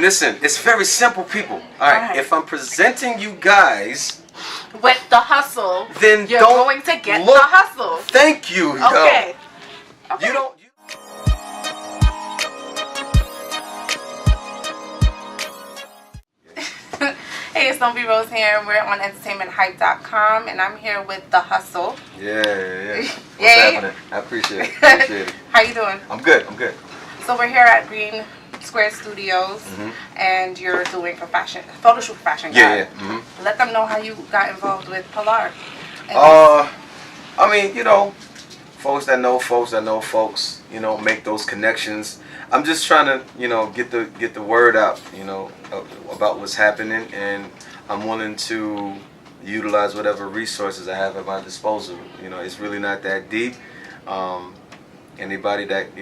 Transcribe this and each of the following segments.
Listen, it's very simple, people. All right. If I'm presenting you guys with the hustle, then you're don't going to get the hustle. Thank you. Okay. You don't. Hey, it's Don't Be Rose here. We're on entertainmenthype.com, and I'm here with the Husel. Yeah. What's happening? I appreciate it. How you doing? I'm good. So we're here at Green Square Studios, and you're doing photo shoot for fashion. Yeah. Let them know how you got involved with Pilar. I mean, folks that know folks, make those connections. I'm just trying to, get the word out, about what's happening, and I'm willing to utilize whatever resources I have at my disposal. It's really not that deep. Anybody that's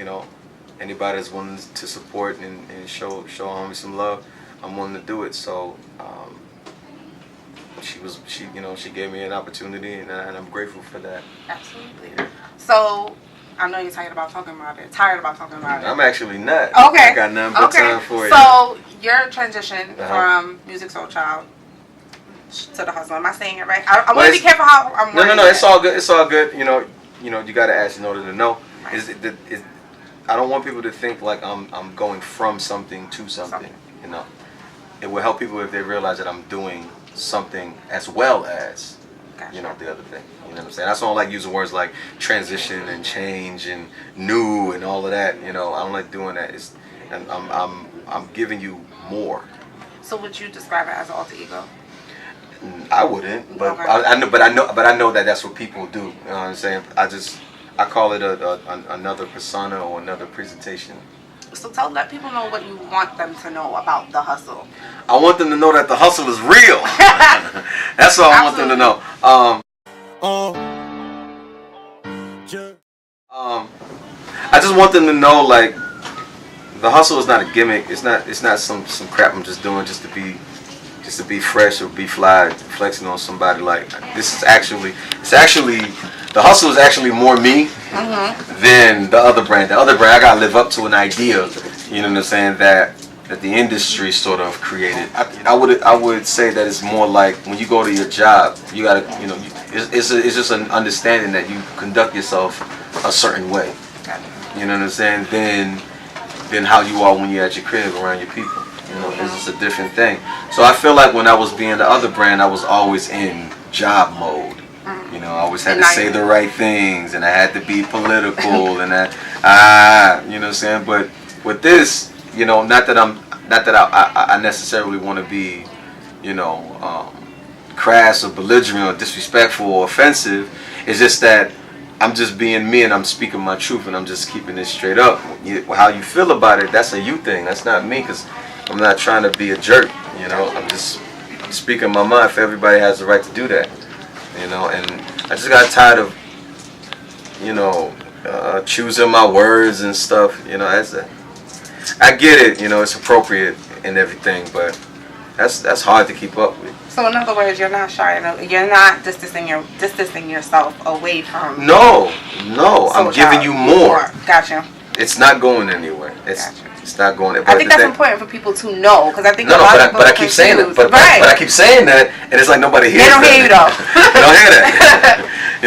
willing to support and show homie some love, I'm willing to do it. So she gave me an opportunity, and I'm grateful for that. Absolutely. So I know you're tired about talking about it. I'm actually not. Okay. I got nothing but time for it. So your transition from Music Soul Child to the Hustle. Am I saying it right? I want to be careful how I'm wording No. It's all good. It's all good. You got to ask in order to know. Right. I don't want people to think like I'm going from something to something. It will help people if they realize that I'm doing something as well as the other thing. You know what I'm saying? That's why I don't like using words like transition and change and new and all of that. I don't like doing that. I'm giving you more. So would you describe it as an alter ego? I wouldn't, but I know that that's what people do. You know what I'm saying? I call it another persona or another presentation. So let people know what you want them to know about the Hustle. I want them to know that the hustle is real. That's all I want them to know. I just want them to know, like, the hustle is not a gimmick. It's not some crap I'm just doing just to be fresh or be fly, flexing on somebody. Like, the hustle is actually more me than the other brand. The other brand, I gotta live up to an idea, you know what I'm saying, that the industry sort of created. I would say that it's more like when you go to your job, you gotta, it's just an understanding that you conduct yourself a certain way. You know what I'm saying? Than how you are when you're at your crib around your people. It's just a different thing. So I feel like when I was being the other brand, I was always in job mode. I always had to say the right things, and I had to be political, and you know what I'm saying. But with this, not that I necessarily want to be, crass or belligerent or disrespectful or offensive. It's just that I'm just being me, and I'm speaking my truth, and I'm just keeping it straight up. How you feel about it, that's a you thing. That's not me, because I'm not trying to be a jerk. I'm just speaking my mind. For everybody has the right to do that. And I just got tired of, choosing my words and stuff. I get it. It's appropriate and everything, but that's hard to keep up with. So in other words, you're not shy. You're not distancing yourself away from. No. I'm giving you more. Gotcha. It's not going anywhere. It's not going. I think that's important for people to know, because I think but I keep saying it. But I keep saying that, and it's like nobody hears. They don't hear you though. They don't hear that. They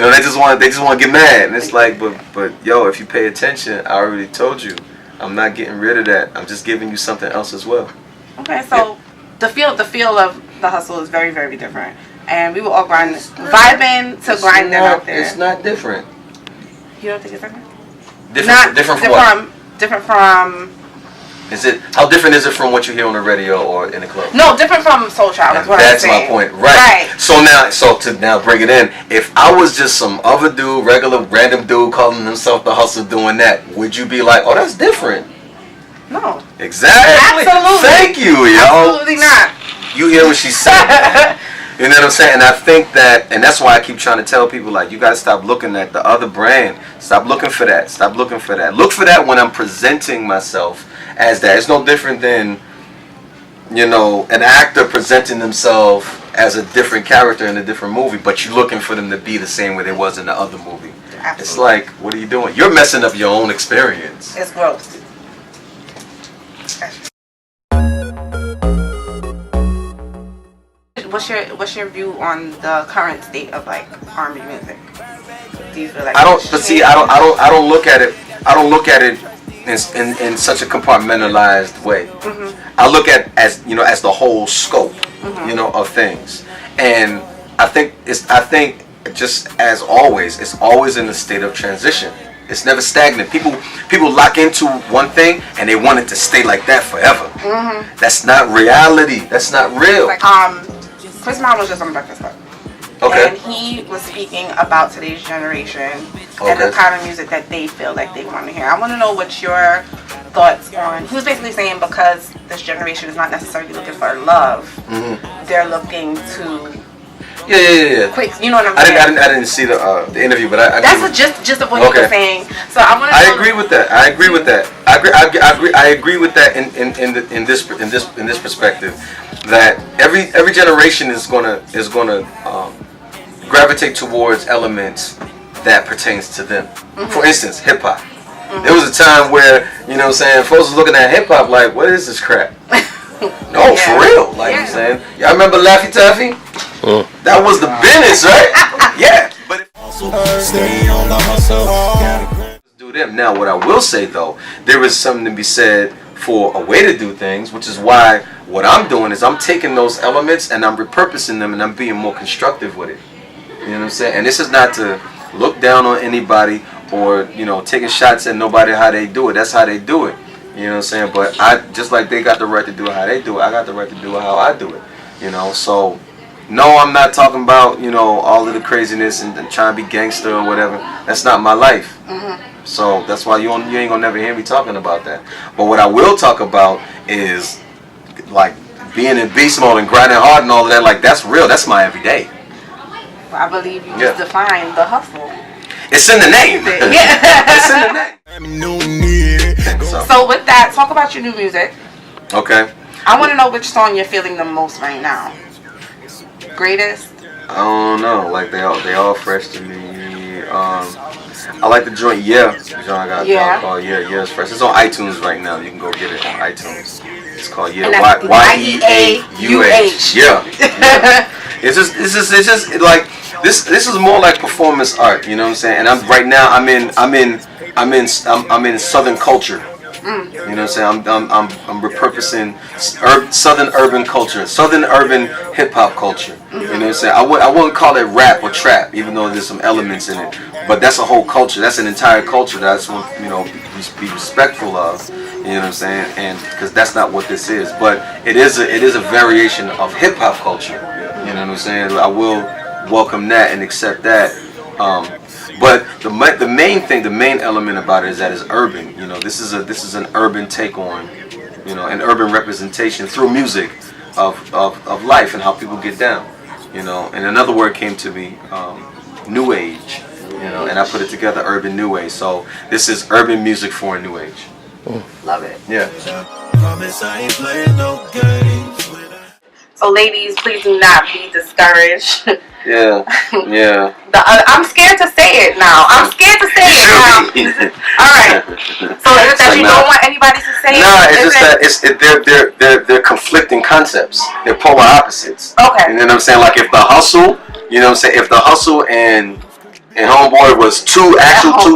just want to get mad, and it's like, but yo, if you pay attention, I already told you, I'm not getting rid of that. I'm just giving you something else as well. Okay, so the feel of the hustle is very, very different, and we were all vibing to grinding out there. It's not different. You don't think it's different? Different from what? Different from. How different is it from what you hear on the radio or in the club? No, different from Soul Child. That's my point, right? So now bring it in. If I was just some other dude, regular random dude calling himself the Hustle, doing that, would you be like, oh, that's different? No. Exactly. Absolutely. Thank you, yo. Absolutely not. You hear what she's saying? You know what I'm saying? And I think that, and that's why I keep trying to tell people, like, you gotta stop looking at the other brand. Stop looking for that. Look for that when I'm presenting myself as that. It's no different than, an actor presenting themselves as a different character in a different movie, but you're looking for them to be the same way they was in the other movie. Absolutely. It's like, what are you doing? You're messing up your own experience. It's gross. what's your view on the current state of like R&B music? Do you feel like I don't. But see, I don't look at it. I don't look at it in such a compartmentalized way. Mm-hmm. I look at as the whole scope, of things, and I think just as always, it's always in a state of transition. It's never stagnant. People lock into one thing and they want it to stay like that forever. Mm-hmm. That's not reality. That's not real. Like Chris Brown was just on Breakfast Club. Okay. And he was speaking about today's generation and the kind of music that they feel like they want to hear. I want to know what your thoughts on. He was basically saying because this generation is not necessarily looking for love, they're looking to. Yeah. Quick, you know what I'm saying? I didn't see the interview, but I that's the gist of what he was saying. So I want to. I agree with that. I agree with that. I agree with that in this perspective, that every generation is gonna gravitate towards elements that pertains to them. Mm-hmm. For instance, hip hop. Mm-hmm. There was a time where folks was looking at hip hop like, what is this crap? No, for real. Like you're saying, y'all remember Laffy Taffy? That was the business, right? Yeah. But stay on the hustle. Do them. Now, what I will say though, there is something to be said for a way to do things, which is why what I'm doing is I'm taking those elements and I'm repurposing them and I'm being more constructive with it. You know what I'm saying? And this is not to look down on anybody or taking shots at nobody how they do it. That's how they do it. You know what I'm saying? But I just like they got the right to do it how they do it, I got the right to do it how I do it. So no, I'm not talking about all of the craziness and trying to be gangster or whatever. That's not my life. Mm-hmm. So that's why you ain't gonna never hear me talking about that. But what I will talk about is like being in beast mode and grinding hard and all of that. Like that's real. That's my everyday. I believe you just defined the hustle. It's in the name. Yeah. It's in the name. So with that, talk about your new music. Okay. I want to know which song you're feeling the most right now. Greatest? I don't know. Like they all fresh to me. I like the joint I got called Yeah, it's fresh. It's on iTunes right now. You can go get it on iTunes. It's called YEAUH. Yeah. It's just like this is more like performance art, you know what I'm saying? And I'm in Southern culture. You know what I'm saying? I'm repurposing Southern urban culture, Southern urban hip hop culture. You know what I'm saying? I wouldn't call it rap or trap, even though there's some elements in it. But that's a whole culture. That's an entire culture. That's what be respectful of. You know what I'm saying? And because that's not what this is, but it is a variation of hip hop culture. You know what I'm saying? I will welcome that and accept that. But the main element about it is that it's urban. This is an urban take on, an urban representation through music of life and how people get down. And another word came to me, new age. And I put it together, urban new age. So this is urban music for a new age. Love it. Yeah. So ladies, please do not be discouraged. Yeah. I'm scared to say it now. All right. So is it that you don't want anybody to say it? No, it's just that they're conflicting concepts. They're polar opposites. Okay. You know what I'm saying? Like if the hustle, if the hustle and Homeboy was two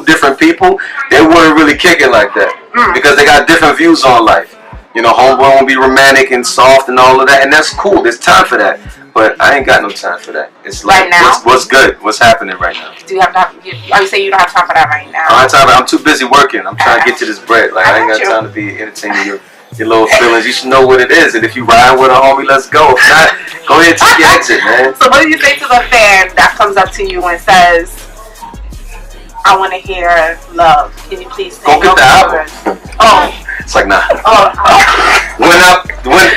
different people, they wouldn't really kick it like that because they got different views on life. Homeboy won't be romantic and soft and all of that, and that's cool. There's time for that, but I ain't got no time for that. It's like right now? What's good? What's happening right now? Do you have time? Are you saying you don't have time for that right now? I'm too busy working. I'm trying to get to this bread. Like I ain't got time to be entertaining your little feelings. You should know what it is, and if you ride with a homie, let's go. If not, go ahead and take your exit, man. So what do you say to the fan that comes up to you and says, I want to hear love. Can you please sing? Go get the album. Oh. It's like, nah.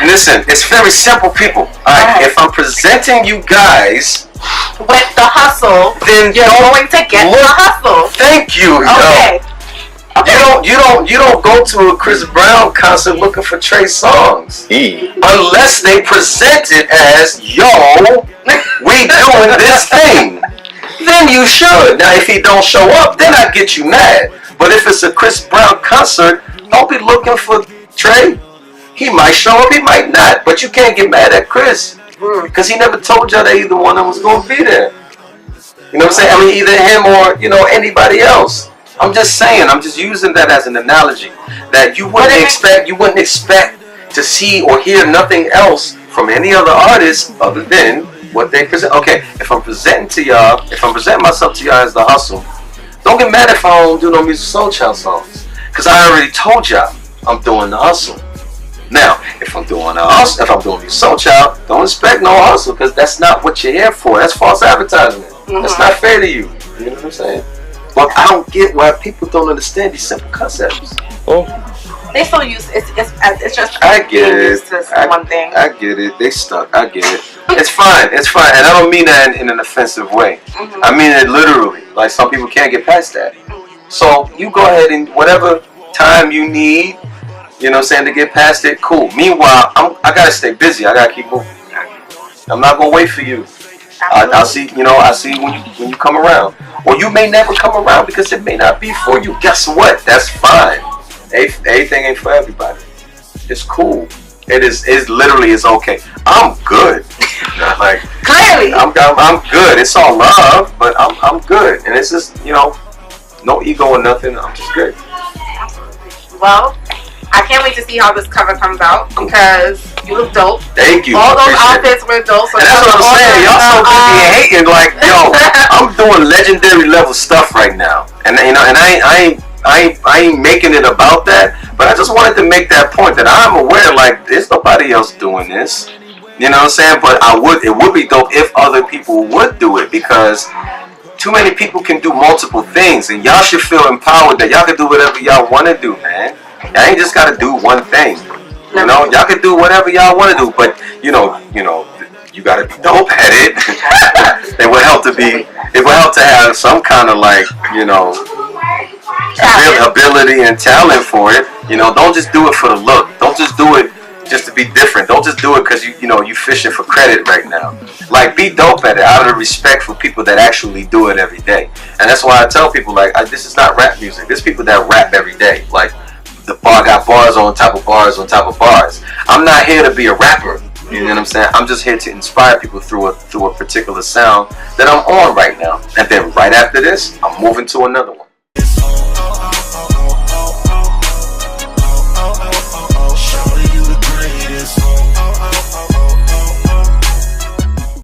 Listen, it's very simple, people. Alright, if I'm presenting you guys with the hustle, then you're going to get the hustle. Thank you. Okay. You don't go to a Chris Brown concert looking for Trey Songz. Unless they present it as, we doing this thing. Then you should. Now if he don't show up, then I get you mad. But if it's a Chris Brown concert, don't be looking for Trey. He might show up, he might not. But you can't get mad at Chris. Because he never told y'all that either one of them was going to be there. You know what I'm saying? I mean, either him or, you know, anybody else. I'm just saying, I'm just using that as an analogy. That you wouldn't expect to see or hear nothing else from any other artist other than what they present. Okay, if I'm presenting myself to y'all as the Husel, don't get mad if I don't do no Music Soul Child songs. Because I already told y'all I'm doing the Husel. Now, if I'm doing Music Soul Child, don't expect no Husel, because that's not what you're here for. That's false advertisement. That's not fair to you. You know what I'm saying? But I don't get why people don't understand these simple concepts. They still use it's just I get it. One thing. I get it. They stuck. I get it. It's fine. It's fine. And I don't mean that in an offensive way. I mean it literally. Like, some people can't get past that. So you go ahead and whatever time you need, you know what I'm saying, to get past it, cool. Meanwhile, I gotta stay busy. I gotta keep moving. I'm not gonna wait for you. I'll see. You know, I see when you come around, or you may never come around because it may not be for you. Guess what? That's fine. Everything ain't for everybody. It's cool. It's literally okay. I'm good. Like, clearly, I'm good. It's all love, but I'm good, and it's just, you know, no ego or nothing. I'm just good. Well, I can't wait to see how this cover comes out, because you look dope. Thank you. All those outfits were dope. So and that's what I'm saying. Y'all so busy hating. Like, yo, I'm doing legendary level stuff right now, and you know, and I ain't making it about that. But I just wanted to make that point that I'm aware, like, there's nobody else doing this. You know what I'm saying? But it would be dope if other people would do it, because too many people can do multiple things, and y'all should feel empowered that y'all can do whatever y'all want to do, man. Y'all ain't just gotta do one thing. You know, y'all can do whatever y'all want to do, but you know, you gotta be dope at it. It would help to have some kind of, like, you know, ability and talent for it. You know, don't just do it for the look. Don't just do it just to be different. Don't just do it because you fishing for credit right now. Like, be dope at it out of respect for people that actually do it every day. And that's why I tell people, like, this is not rap music. There's people that rap every day. Like, the bar got bars on top of bars on top of bars. I'm not here to be a rapper. You know what I'm saying? I'm just here to inspire people through a particular sound that I'm on right now. And then right after this, I'm moving to another one.